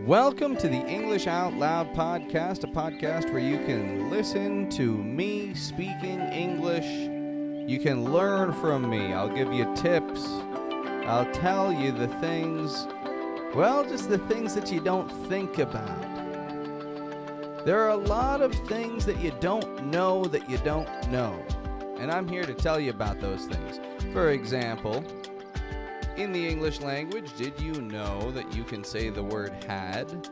Welcome to the English Out Loud podcast, a podcast where you can listen to me speaking English. You can learn from me. I'll give you tips. I'll tell you the things, just the things that you don't think about. There are a lot of things that you don't know that you don't know. And I'm here to tell you about those things. For example, in the English language, did you know that you can say the word had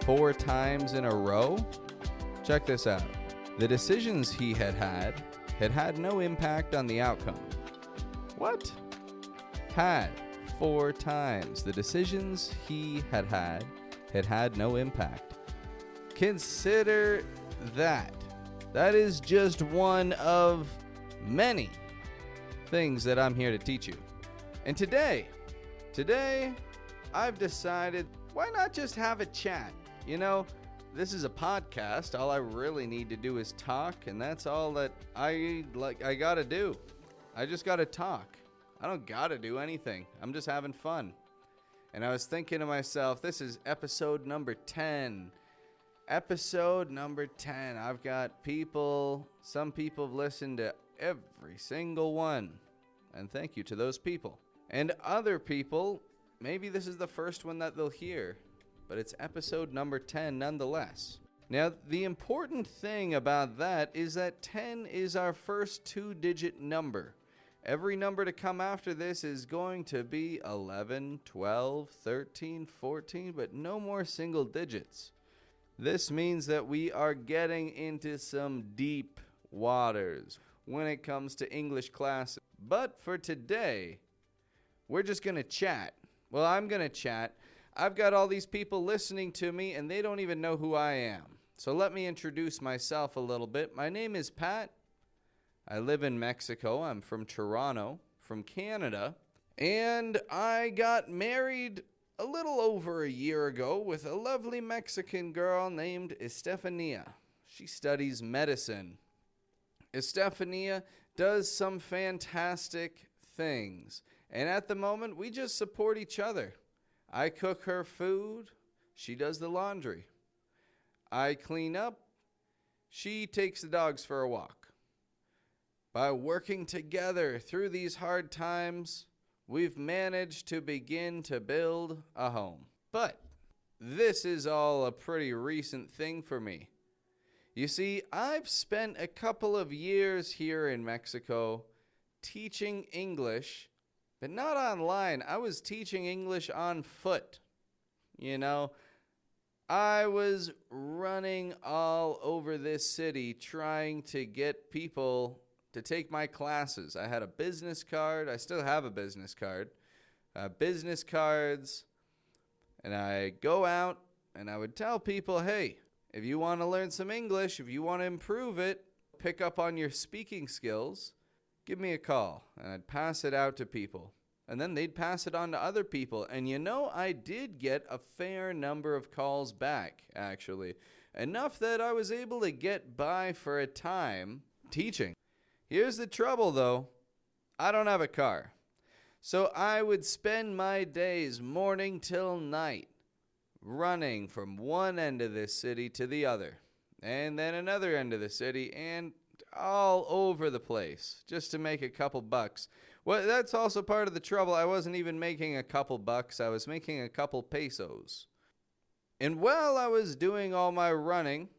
4 times in a row? Check this out. The decisions he had had no impact on the outcome. What? Had 4 times. The decisions he had had no impact. Consider that. That is just one of many things that I'm here to teach you. And today, I've decided, why not just have a chat? You know, this is a podcast. All I really need to do is talk, and that's all that I gotta do. I just gotta talk. I don't gotta do anything. I'm just having fun. And I was thinking to myself, this is episode number 10. Episode number 10. I've got some people have listened to every single one. And thank you to those people. And other people, maybe this is the first one that they'll hear, but it's episode number 10 nonetheless. Now, the important thing about that is that 10 is our first 2-digit number. Every number to come after this is going to be 11, 12, 13, 14, but no more single digits. This means that we are getting into some deep waters when it comes to English classes. But for today, we're just going to chat. Well, I'm going to chat. I've got all these people listening to me, and they don't even know who I am. So let me introduce myself a little bit. My name is Pat. I live in Mexico. I'm from Toronto, from Canada. And I got married a little over a year ago with a lovely Mexican girl named Estefania. She studies medicine. Estefania does some fantastic things. And at the moment, we just support each other. I cook her food. She does the laundry. I clean up. She takes the dogs for a walk. By working together through these hard times, we've managed to begin to build a home. But this is all a pretty recent thing for me. You see, I've spent a couple of years here in Mexico teaching English, but not online. I was teaching English on foot. You know, I was running all over this city trying to get people to take my classes. I had a business card. I still have a business card. Business cards. And I go out and I would tell people, hey, if you want to learn some English, if you want to improve it, pick up on your speaking skills, give me a call. And I'd pass it out to people. And then they'd pass it on to other people. And you know, I did get a fair number of calls back, actually. Enough that I was able to get by for a time teaching. Here's the trouble, though. I don't have a car. So I would spend my days morning till night running from one end of this city to the other. And then another end of the city and all over the place just to make a couple bucks. Well, that's also part of the trouble. I wasn't even making a couple bucks. I was making a couple pesos. And while I was doing all my running,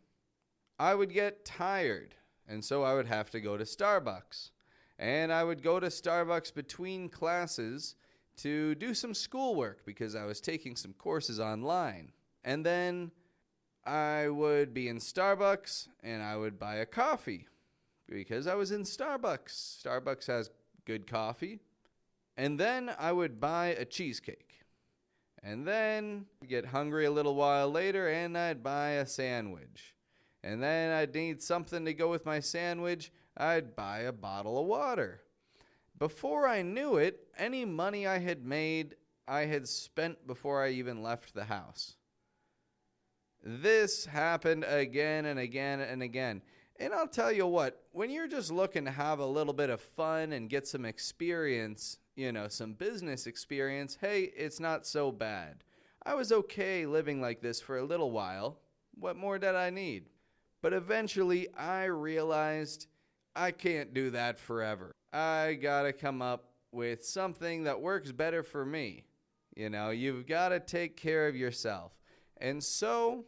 I would get tired. And so I would have to go to Starbucks. And I would go to Starbucks between classes to do some schoolwork because I was taking some courses online. And then I would be in Starbucks and I would buy a coffee because I was in Starbucks. Starbucks has good coffee. And then I would buy a cheesecake. And then get hungry a little while later and I'd buy a sandwich. And then I'd need something to go with my sandwich. I'd buy a bottle of water. Before I knew it, any money I had made, I had spent before I even left the house. This happened again and again and again. And I'll tell you what, when you're just looking to have a little bit of fun and get some experience, some business experience, hey, it's not so bad. I was okay living like this for a little while. What more did I need? But eventually I realized I can't do that forever. I gotta come up with something that works better for me. You know, you've gotta take care of yourself. And so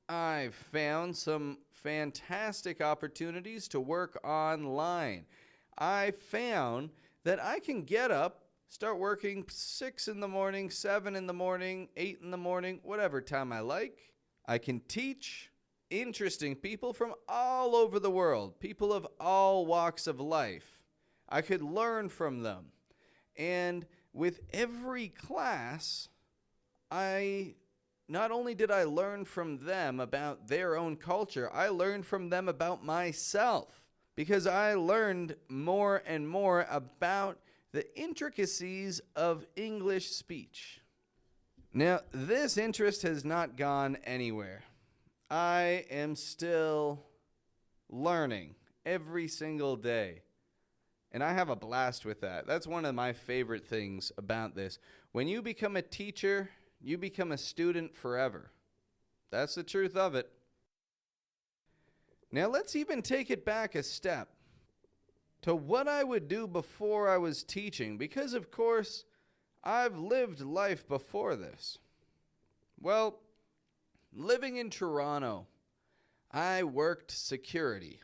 I found some fantastic opportunities to work online. I found that I can get up, start working 6 in the morning, 7 in the morning, 8 in the morning, whatever time I like. I can teach interesting people from all over the world, people of all walks of life. I could learn from them. And with every class, not only did I learn from them about their own culture, I learned from them about myself, because I learned more and more about the intricacies of English speech. Now, this interest has not gone anywhere. I am still learning every single day. And I have a blast with that. That's one of my favorite things about this. When you become a teacher, you become a student forever. That's the truth of it. Now let's even take it back a step to what I would do before I was teaching, because of course, I've lived life before this. Well, living in Toronto, I worked security.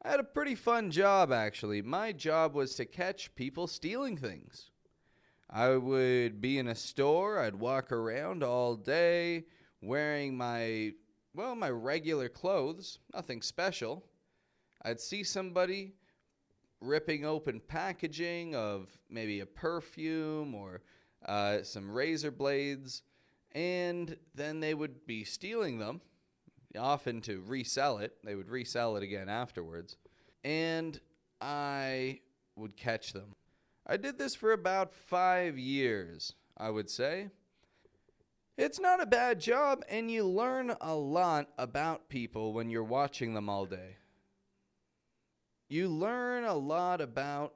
I had a pretty fun job, actually. My job was to catch people stealing things. I would be in a store, I'd walk around all day wearing my regular clothes, nothing special. I'd see somebody ripping open packaging of maybe a perfume or some razor blades, and then they would be stealing them, often to resell it. They would resell it again afterwards, and I would catch them. I did this for about 5 years, I would say. It's not a bad job, and you learn a lot about people when you're watching them all day. You learn a lot about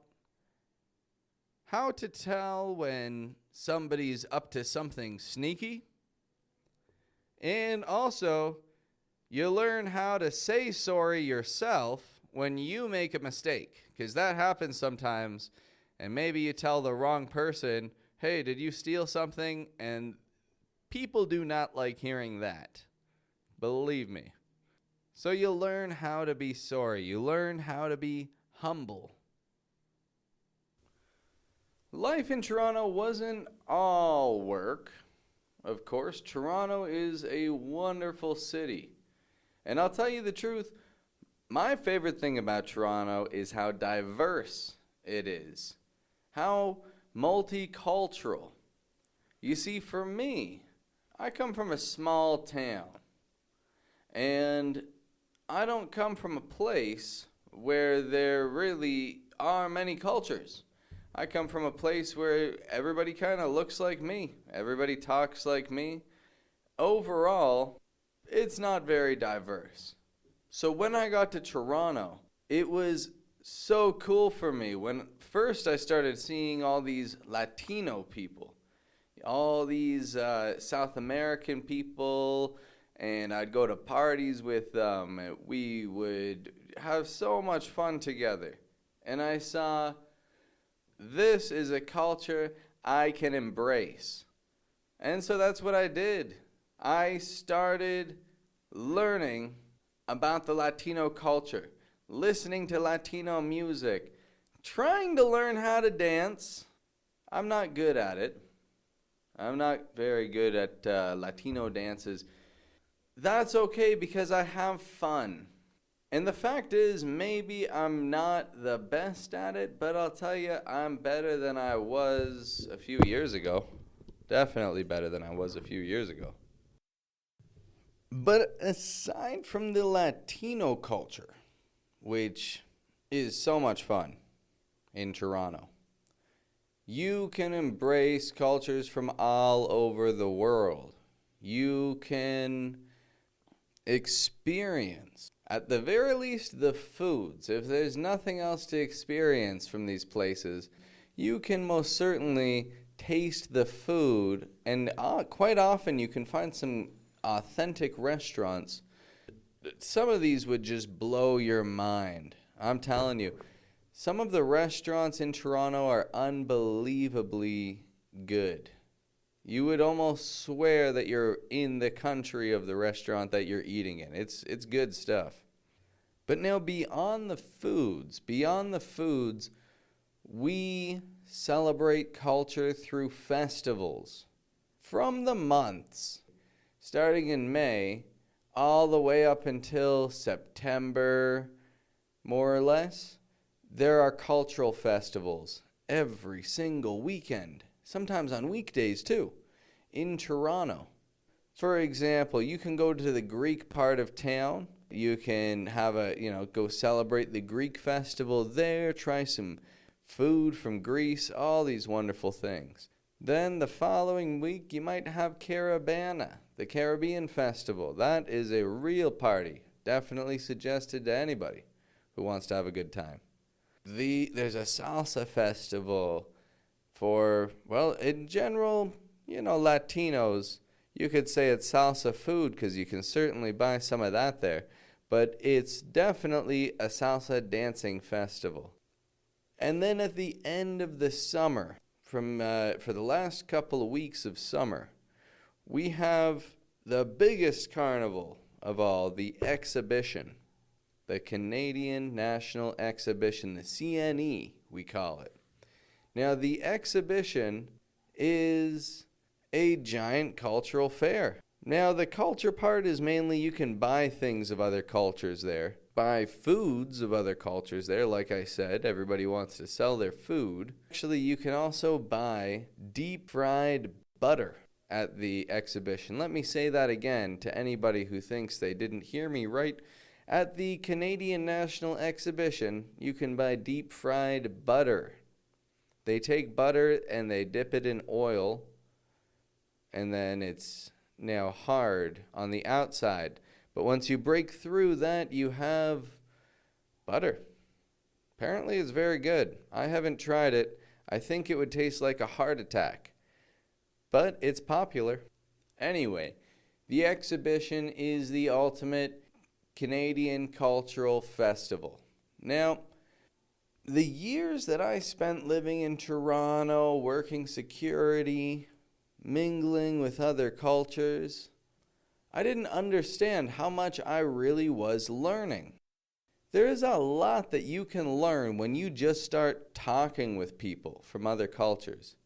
how to tell when somebody's up to something sneaky. And also, you learn how to say sorry yourself when you make a mistake, because that happens sometimes. And maybe you tell the wrong person, hey, did you steal something? And people do not like hearing that. Believe me. So you learn how to be sorry. You learn how to be humble. Life in Toronto wasn't all work. Of course, Toronto is a wonderful city. And I'll tell you the truth, my favorite thing about Toronto is how diverse it is. How multicultural. You see, for me, I come from a small town. And I don't come from a place where there really are many cultures. I come from a place where everybody kind of looks like me. Everybody talks like me. Overall, it's not very diverse. So when I got to Toronto, it was so cool for me. When first I started seeing all these Latino people, all these South American people, and I'd go to parties with them. And we would have so much fun together. And I saw, this is a culture I can embrace. And so that's what I did. I started learning about the Latino culture, listening to Latino music, trying to learn how to dance. I'm not good at it. I'm not very good at Latino dances. That's okay because I have fun. And the fact is, maybe I'm not the best at it, but I'll tell you, I'm better than I was a few years ago. Definitely better than I was a few years ago. But aside from the Latino culture, which is so much fun in Toronto, you can embrace cultures from all over the world. You can experience, at the very least, the foods. If there's nothing else to experience from these places, you can most certainly taste the food, and quite often you can find some authentic restaurants. Some of these would just blow your mind. I'm telling you, some of the restaurants in Toronto are unbelievably good. You would almost swear that you're in the country of the restaurant that you're eating in. It's good stuff. But now beyond the foods, we celebrate culture through festivals. From the months, starting in May, all the way up until September, more or less, there are cultural festivals every single weekend, sometimes on weekdays too, in Toronto. For example, you can go to the Greek part of town. You can have go celebrate the Greek festival there, try some food from Greece, all these wonderful things. Then the following week, you might have Caribana, the Caribbean Festival. That is a real party. Definitely suggested to anybody who wants to have a good time. There's a salsa festival for, well, in general, Latinos. You could say it's salsa food because you can certainly buy some of that there. But it's definitely a salsa dancing festival. And then at the end of the summer, for the last couple of weeks of summer, we have the biggest carnival of all, the Exhibition, the Canadian National Exhibition, the CNE, we call it. Now, the Exhibition is a giant cultural fair. Now, the culture part is mainly you can buy things of other cultures there, buy foods of other cultures there. Like I said, everybody wants to sell their food. Actually, you can also buy deep-fried butter at the Exhibition. Let me say that again to anybody who thinks they didn't hear me right. At the Canadian National Exhibition, you can buy deep-fried butter. They take butter and they dip it in oil, and then it's now hard on the outside. But once you break through that, you have butter. Apparently it's very good. I haven't tried it. I think it would taste like a heart attack. But it's popular. Anyway, the Exhibition is the ultimate Canadian cultural festival. Now, the years that I spent living in Toronto, working security, mingling with other cultures, I didn't understand how much I really was learning. There is a lot that you can learn when you just start talking with people from other cultures.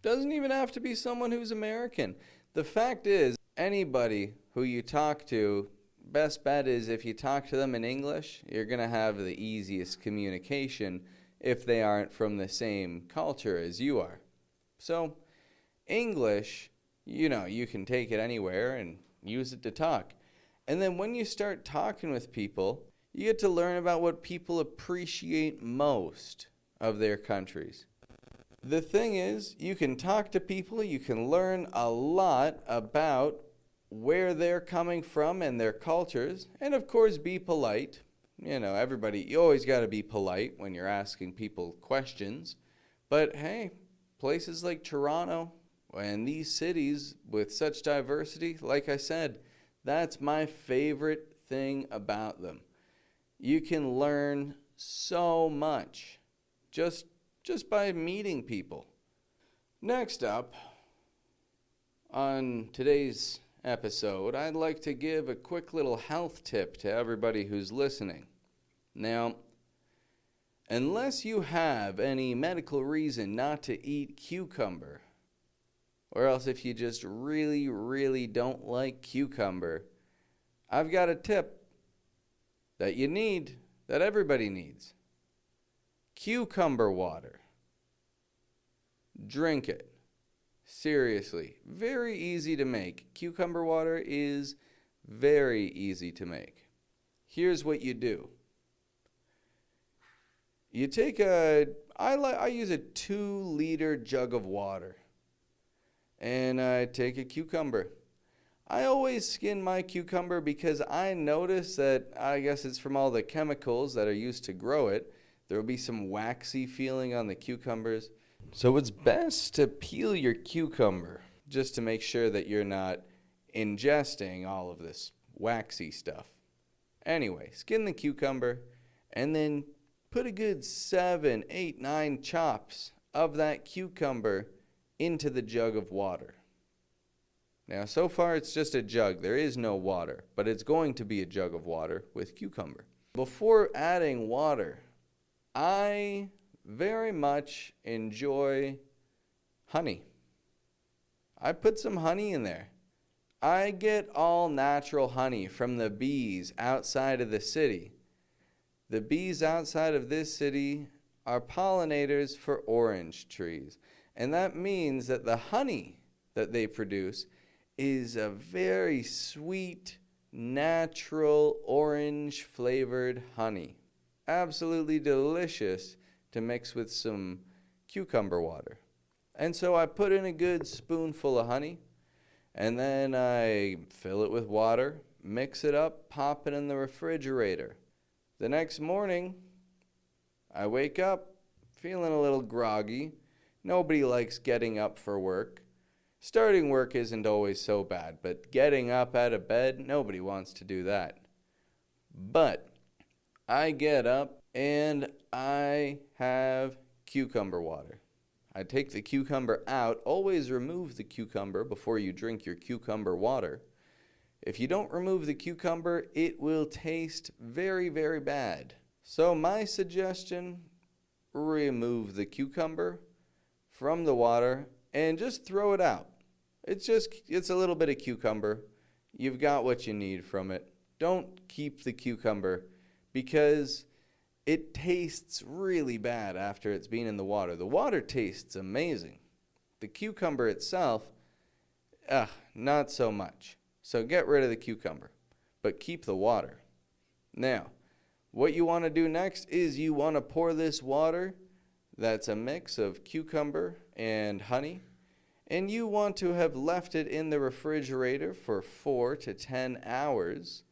Doesn't even have to be someone who's American. The fact is, anybody who you talk to, best bet is if you talk to them in English, you're going to have the easiest communication if they aren't from the same culture as you are. So, English, you can take it anywhere and use it to talk. And then when you start talking with people, you get to learn about what people appreciate most of their countries. The thing is, you can talk to people, you can learn a lot about where they're coming from and their cultures, and of course be polite. You always got to be polite when you're asking people questions. But hey, places like Toronto and these cities with such diversity, like I said, that's my favorite thing about them. You can learn so much just by meeting people. Next up, on today's episode, I'd like to give a quick little health tip to everybody who's listening. Now, unless you have any medical reason not to eat cucumber, or else if you just really, really don't like cucumber, I've got a tip that that everybody needs. Cucumber water. Drink it. Seriously, very easy to make. Cucumber water is very easy to make. Here's what you do. You take I use a 2-liter jug of water, and I take a cucumber. I always skin my cucumber because I notice that, I guess it's from all the chemicals that are used to grow it, there will be some waxy feeling on the cucumbers. So it's best to peel your cucumber just to make sure that you're not ingesting all of this waxy stuff. Anyway, skin the cucumber and then put a good 7, 8, 9 chops of that cucumber into the jug of water. Now, so far it's just a jug. There is no water, but it's going to be a jug of water with cucumber. Before adding water, I very much enjoy honey. I put some honey in there. I get all natural honey from the bees outside of the city. The bees outside of this city are pollinators for orange trees. And that means that the honey that they produce is a very sweet, natural, orange-flavored honey. Absolutely delicious to mix with some cucumber water. And so I put in a good spoonful of honey, and then I fill it with water, mix it up, pop it in the refrigerator. The next morning, I wake up feeling a little groggy. Nobody likes getting up for work. Starting work isn't always so bad, but getting up out of bed, nobody wants to do that. But I get up and I have cucumber water. I take the cucumber out. Always remove the cucumber before you drink your cucumber water. If you don't remove the cucumber, it will taste very, very bad. So my suggestion, remove the cucumber from the water and just throw it out. It's a little bit of cucumber. You've got what you need from it. Don't keep the cucumber because it tastes really bad after it's been in the water. The water tastes amazing. The cucumber itself, not so much. So get rid of the cucumber, but keep the water. Now, what you want to do next is you want to pour this water that's a mix of cucumber and honey, and you want to have left it in the refrigerator for 4 to 10 hours.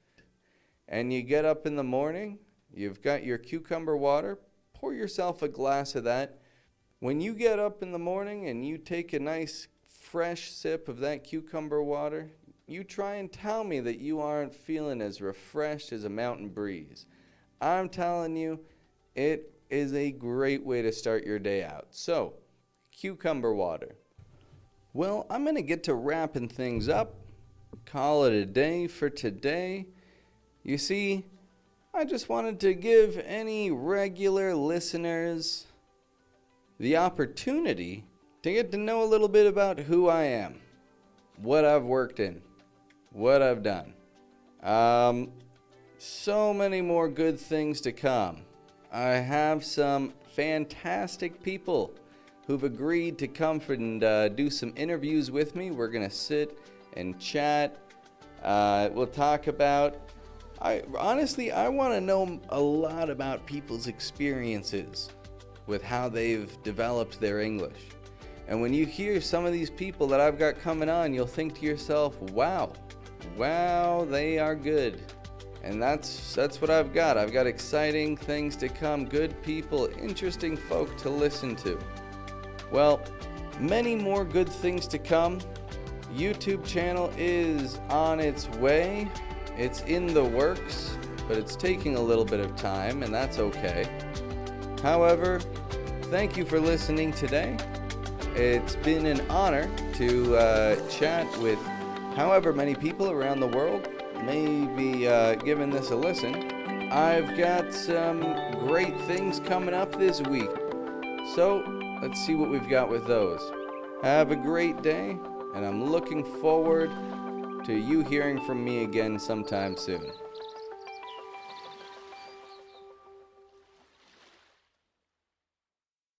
And you get up in the morning, you've got your cucumber water, pour yourself a glass of that. When you get up in the morning and you take a nice fresh sip of that cucumber water, you try and tell me that you aren't feeling as refreshed as a mountain breeze. I'm telling you, it is a great way to start your day out. So, cucumber water. Well, I'm going to get to wrapping things up. Call it a day for today. You see, I just wanted to give any regular listeners the opportunity to get to know a little bit about who I am, what I've worked in, what I've done. So many more good things to come. I have some fantastic people who've agreed to come and do some interviews with me. We're going to sit and chat. We'll talk about... I want to know a lot about people's experiences with how they've developed their English. And when you hear some of these people that I've got coming on, you'll think to yourself, wow, they are good. And that's what I've got. I've got exciting things to come, good people, interesting folk to listen to. Well, many more good things to come. YouTube channel is on its way. It's in the works, but it's taking a little bit of time, and that's okay. However, thank you for listening today. It's been an honor to chat with however many people around the world may be giving this a listen. I've got some great things coming up this week. So, let's see what we've got with those. Have a great day, and I'm looking forward to you hearing from me again sometime soon.